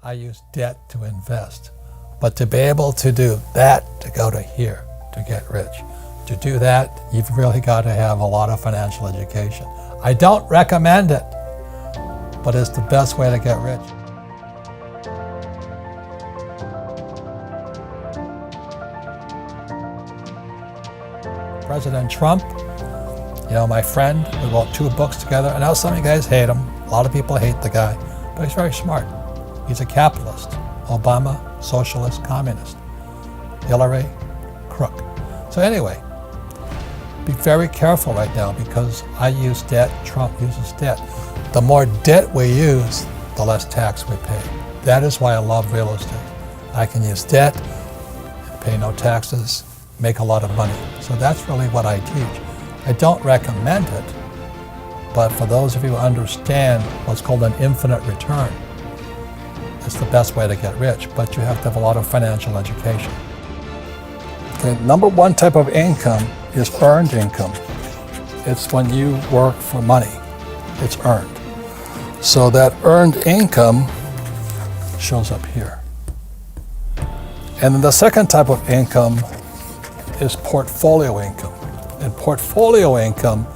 I use debt to invest. But to be able to do that, to go to here, to get rich, to do that, you've really got to have a lot of financial education. I don't recommend it, but it's the best way to get rich. President Trump, my friend, we wrote 2 books together. I know some of you guys hate him. A lot of people hate the guy, but he's very smart. He's a capitalist. Obama, socialist, communist. Hillary, crook. So anyway, be very careful right now because I use debt, Trump uses debt. The more debt we use, the less tax we pay. That is why I love real estate. I can use debt, pay no taxes, make a lot of money. So that's really what I teach. I don't recommend it, but for those of you who understand what's called an infinite return, it's the best way to get rich, but you have to have a lot of financial education. Okay, number 1 type of income is earned income. It's when you work for money. It's earned. So that earned income shows up here. And then the second type of income is portfolio income. And portfolio income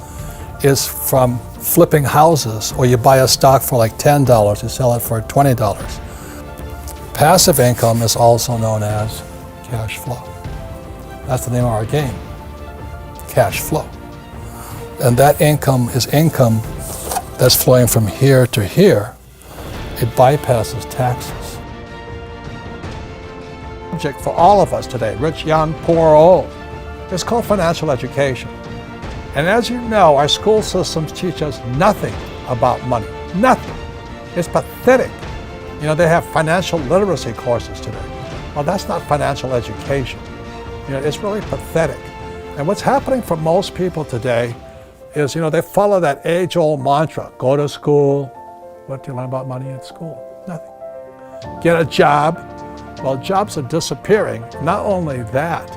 is from flipping houses, or you buy a stock for like $10, you sell it for $20. Passive income is also known as cash flow. That's the name of our game, cash flow. And that income is income that's flowing from here to here. It bypasses taxes. Subject for all of us today, rich, young, poor, or old, is called financial education. And as you know, our school systems teach us nothing about money, nothing. It's pathetic. They have financial literacy courses today. Well, that's not financial education. It's really pathetic. And what's happening for most people today is, they follow that age-old mantra, go to school. What do you learn about money at school? Nothing. Get a job. Well, jobs are disappearing. Not only that,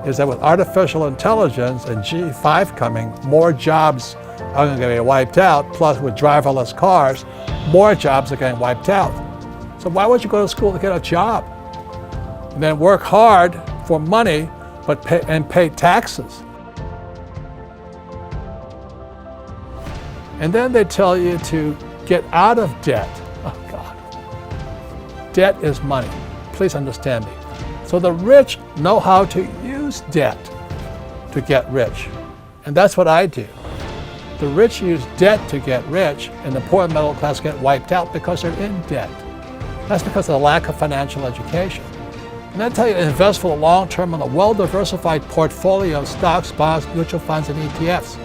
is that with artificial intelligence and G5 coming, more jobs are going to get wiped out. Plus, with driverless cars, more jobs are getting wiped out. So why would you go to school to get a job? And then work hard for money, but pay taxes. And then they tell you to get out of debt. Oh God. Debt is money. Please understand me. So the rich know how to use debt to get rich. And that's what I do. The rich use debt to get rich, and the poor and middle class get wiped out because they're in debt. That's because of the lack of financial education. And I tell you to invest for the long term in a well-diversified portfolio of stocks, bonds, mutual funds, and ETFs.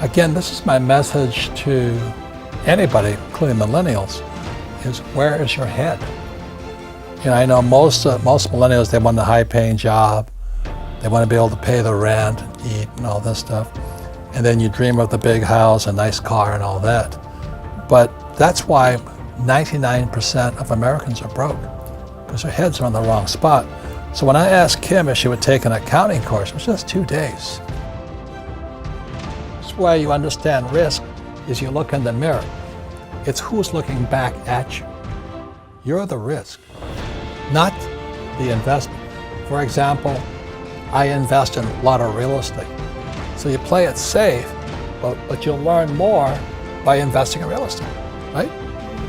Again, this is my message to anybody, including millennials, is where is your head? I know most millennials, they want a high-paying job. They want to be able to pay the rent, and eat, and all this stuff. And then you dream of the big house, a nice car, and all that. But that's why 99% of Americans are broke, because their heads are on the wrong spot. So when I asked Kim if she would take an accounting course, it was just 2 days. That's why you understand risk is you look in the mirror. It's who's looking back at you. You're the risk, not the investment. For example, I invest in a lot of real estate. So you play it safe, but you'll learn more by investing in real estate, right?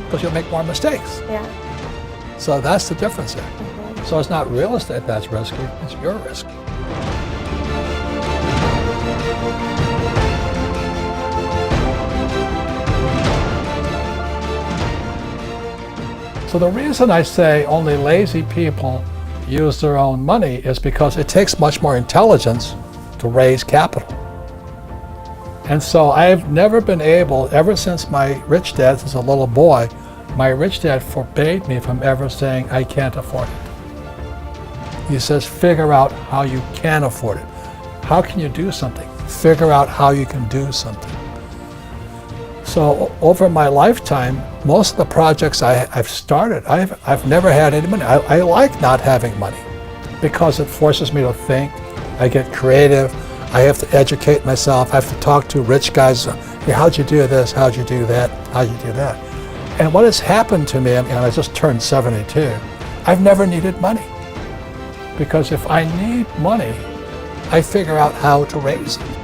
Because you'll make more mistakes. Yeah. So that's the difference there. So it's not real estate that's risky, it's your risk. So the reason I say only lazy people use their own money is because it takes much more intelligence to raise capital. And so I've never been able, ever since my rich dad was a little boy, my rich dad forbade me from ever saying, I can't afford it. He says, figure out how you can afford it. How can you do something? Figure out how you can do something. So over my lifetime, most of the projects I've started, I've never had any money. I like not having money because it forces me to think. I get creative. I have to educate myself. I have to talk to rich guys. Hey, how'd you do this? How'd you do that? How'd you do that? And what has happened to me, and I just turned 72, I've never needed money. Because if I need money, I figure out how to raise it.